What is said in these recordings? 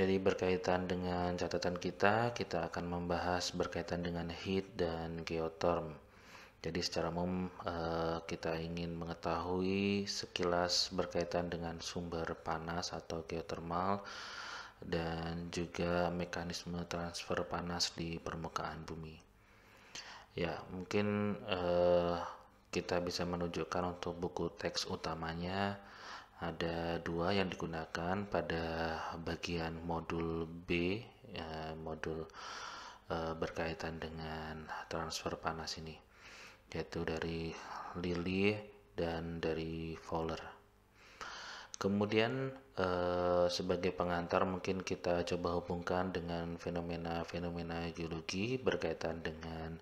Jadi berkaitan dengan catatan kita akan membahas berkaitan dengan heat dan geotherm. Jadi secara umum kita ingin mengetahui sekilas berkaitan dengan sumber panas atau geothermal dan juga mekanisme transfer panas di permukaan bumi. Ya, mungkin kita bisa menunjukkan untuk buku teks utamanya ada dua yang digunakan pada bagian modul B, modul berkaitan dengan transfer panas ini, yaitu dari Lilly dan dari Fowler. Kemudian sebagai pengantar mungkin kita coba hubungkan dengan fenomena-fenomena geologi berkaitan dengan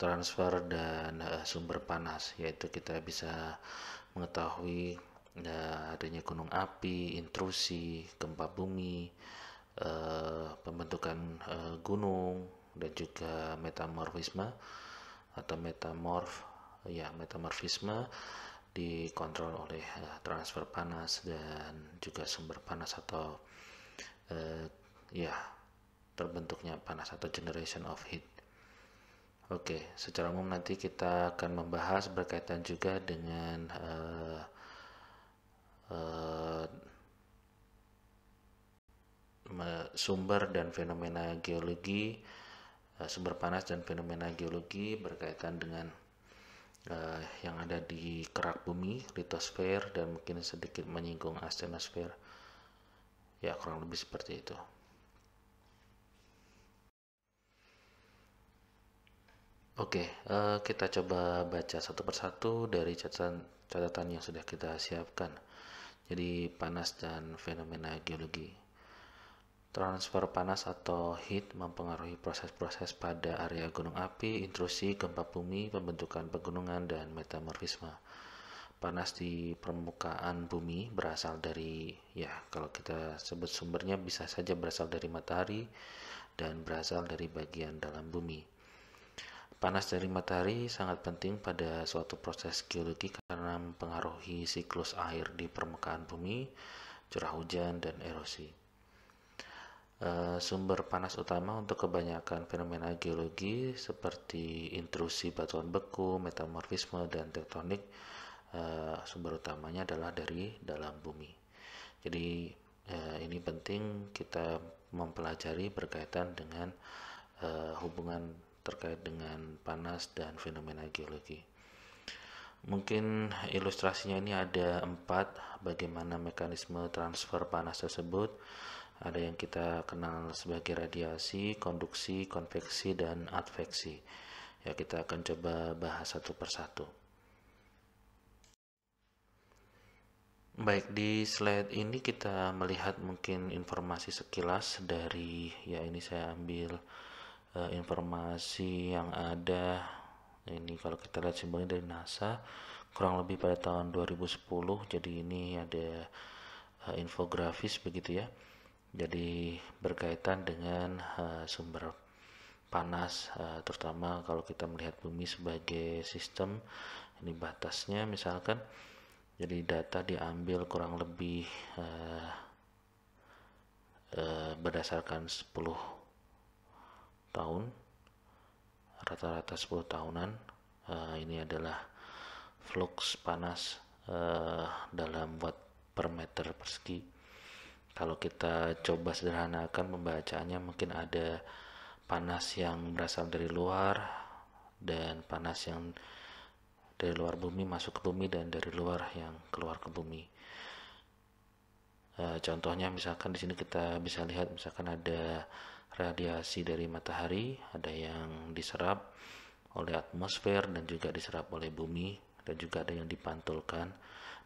transfer dan sumber panas, yaitu kita bisa mengetahui adanya gunung api, intrusi, gempa bumi, pembentukan gunung, dan juga metamorfisme atau metamorfisme dikontrol oleh transfer panas dan juga sumber panas atau terbentuknya panas atau generation of heat. Oke, secara umum nanti kita akan membahas berkaitan juga dengan sumber dan fenomena geologi, sumber panas dan fenomena geologi berkaitan dengan yang ada di kerak bumi, litosfer, dan mungkin sedikit menyinggung astenosfer. Ya, kurang lebih seperti itu. Oke, kita coba baca satu persatu dari catatan yang sudah kita siapkan. Jadi, panas dan fenomena geologi. Transfer panas atau heat mempengaruhi proses-proses pada area gunung api, intrusi, gempa bumi, pembentukan pegunungan, dan metamorfisme. Panas di permukaan bumi berasal dari, kalau kita sebut sumbernya bisa saja berasal dari matahari dan berasal dari bagian dalam bumi. Panas dari matahari sangat penting pada suatu proses geologi karena mempengaruhi siklus air di permukaan bumi, curah hujan, dan erosi. Sumber panas utama untuk kebanyakan fenomena geologi seperti intrusi batuan beku, metamorfisme, dan tektonik, sumber utamanya adalah dari dalam bumi. Jadi ini penting kita mempelajari berkaitan dengan hubungan terkait dengan panas dan fenomena geologi. Mungkin ilustrasinya ini ada 4 bagaimana mekanisme transfer panas tersebut. Ada yang kita kenal sebagai radiasi, konduksi, konveksi, dan adveksi. Ya, kita akan coba bahas satu persatu. Baik, di slide ini kita melihat mungkin informasi sekilas dari, ini saya ambil informasi yang ada. Ini kalau kita lihat simbolnya dari NASA, kurang lebih pada tahun 2010. Jadi ini ada infografis begitu ya. Jadi berkaitan dengan sumber panas, terutama kalau kita melihat bumi sebagai sistem. Ini batasnya misalkan. Jadi data diambil kurang lebih berdasarkan 10 tahun, rata-rata 10 tahunan. Ini adalah flux panas dalam watt per meter persegi. Kalau kita coba sederhanakan pembacaannya, mungkin ada panas yang berasal dari luar dan panas yang dari luar bumi masuk ke bumi dan dari luar yang keluar ke bumi. Contohnya misalkan di sini kita bisa lihat misalkan ada radiasi dari matahari, ada yang diserap oleh atmosfer dan juga diserap oleh bumi, dan juga ada yang dipantulkan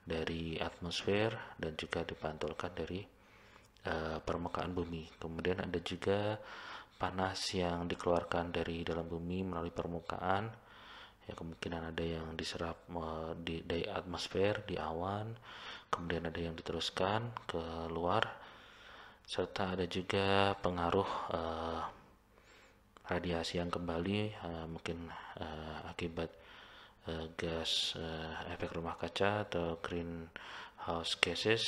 dari atmosfer dan juga dipantulkan dari permukaan bumi. Kemudian ada juga panas yang dikeluarkan dari dalam bumi melalui permukaan. Ya, kemungkinan ada yang diserap dari atmosfer, di awan, kemudian ada yang diteruskan ke luar, serta ada juga pengaruh radiasi yang kembali mungkin akibat gas efek rumah kaca atau greenhouse gases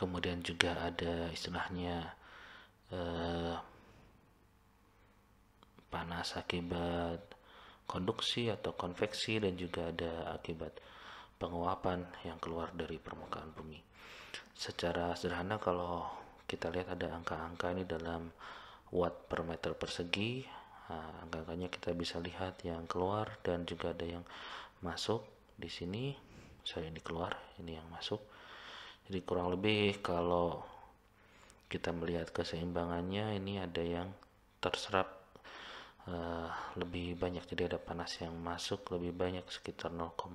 kemudian juga ada istilahnya panas akibat konduksi atau konveksi, dan juga ada akibat penguapan yang keluar dari permukaan bumi. Secara sederhana kalau kita lihat ada angka-angka ini dalam watt per meter persegi. Angka-angkanya kita bisa lihat yang keluar dan juga ada yang masuk di sini. Saya ini keluar, ini yang masuk. Jadi kurang lebih kalau kita melihat keseimbangannya, ini ada yang terserap lebih banyak, jadi ada panas yang masuk lebih banyak sekitar 0,6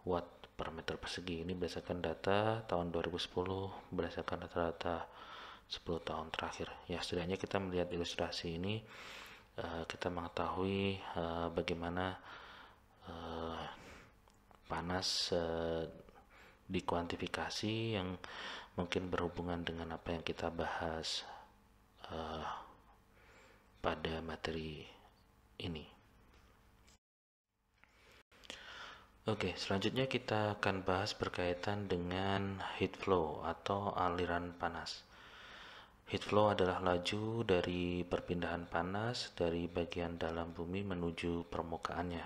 watt per meter persegi. Ini berdasarkan data tahun 2010, berdasarkan data-data 10 tahun terakhir. Ya, setidaknya kita melihat ilustrasi ini, kita mengetahui bagaimana panas dikuantifikasi yang mungkin berhubungan dengan apa yang kita bahas pada materi ini. Oke, selanjutnya kita akan bahas berkaitan dengan heat flow atau aliran panas. Heat flow adalah laju dari perpindahan panas dari bagian dalam bumi menuju permukaannya.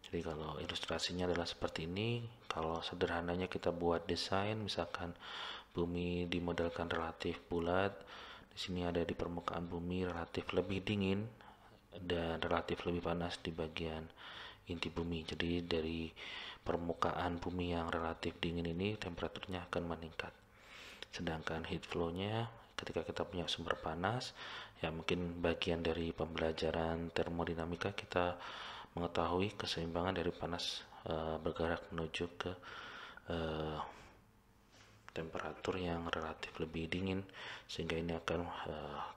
Jadi kalau ilustrasinya adalah seperti ini, kalau sederhananya kita buat desain, misalkan bumi dimodelkan relatif bulat, di sini ada di permukaan bumi relatif lebih dingin dan relatif lebih panas di bagian inti bumi. Jadi dari permukaan bumi yang relatif dingin ini temperaturnya akan meningkat. Sedangkan heat flow-nya ketika kita punya sumber panas, ya mungkin bagian dari pembelajaran termodinamika kita mengetahui keseimbangan dari panas bergerak menuju ke temperatur yang relatif lebih dingin, sehingga ini akan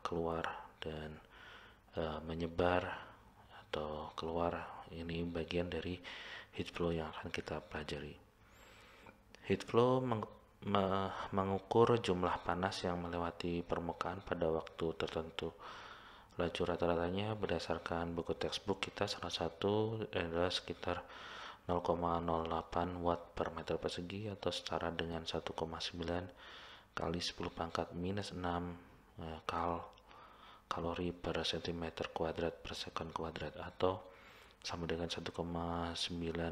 keluar dan menyebar atau keluar. Ini bagian dari heat flow yang akan kita pelajari. Heat flow mengukur jumlah panas yang melewati permukaan pada waktu tertentu. Laju rata-ratanya berdasarkan buku textbook kita, salah satu adalah sekitar 0,08 watt per meter persegi, atau setara dengan 1,9 kali 10 pangkat minus 6 kalori per cm kuadrat per sekon kuadrat, atau sama dengan 1,9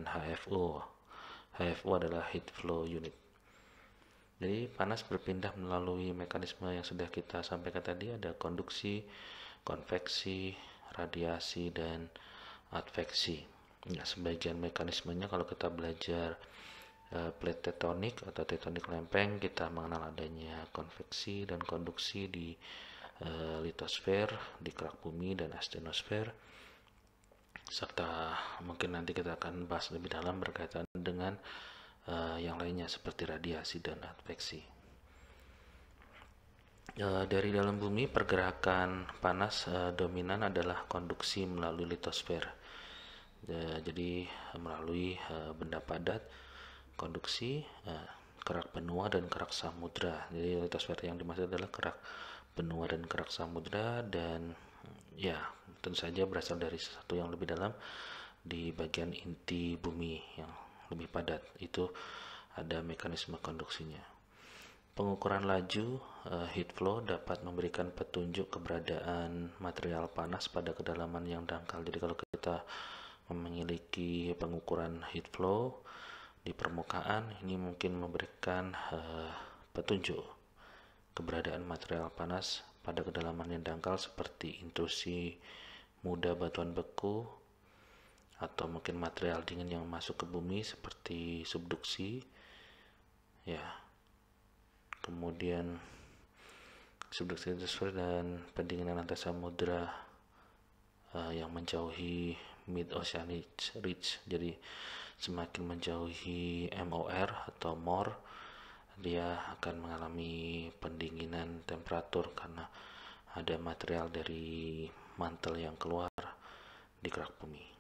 HFO. HFO adalah heat flow unit. Jadi panas berpindah melalui mekanisme yang sudah kita sampaikan tadi, ada konduksi, konveksi, radiasi, dan adveksi. Ya, sebagian mekanismenya kalau kita belajar plate tektonik atau tektonik lempeng, kita mengenal adanya konveksi dan konduksi di litosfer, di kerak bumi dan astenosfer, serta mungkin nanti kita akan bahas lebih dalam berkaitan dengan yang lainnya seperti radiasi dan adveksi. Dari dalam bumi, pergerakan panas dominan adalah konduksi melalui litosfer. Jadi melalui benda padat, konduksi, kerak benua, dan kerak samudra. Jadi litosfer yang dimaksud adalah kerak benua dan kerak samudra, dan ya tentu saja berasal dari sesuatu yang lebih dalam di bagian inti bumi yang lebih padat. Itu ada mekanisme konduksinya. Pengukuran laju heat flow dapat memberikan petunjuk keberadaan material panas pada kedalaman yang dangkal. Jadi kalau kita memiliki pengukuran heat flow di permukaan, ini mungkin memberikan petunjuk keberadaan material panas pada kedalaman yang dangkal, seperti intrusi muda batuan beku, atau mungkin material dingin yang masuk ke bumi seperti subduksi, ya. Kemudian subduksi dan pendinginan lantai samudra yang menjauhi mid oceanic ridge. Jadi semakin menjauhi MOR atau more, dia akan mengalami pendinginan temperatur karena ada material dari mantel yang keluar di kerak bumi.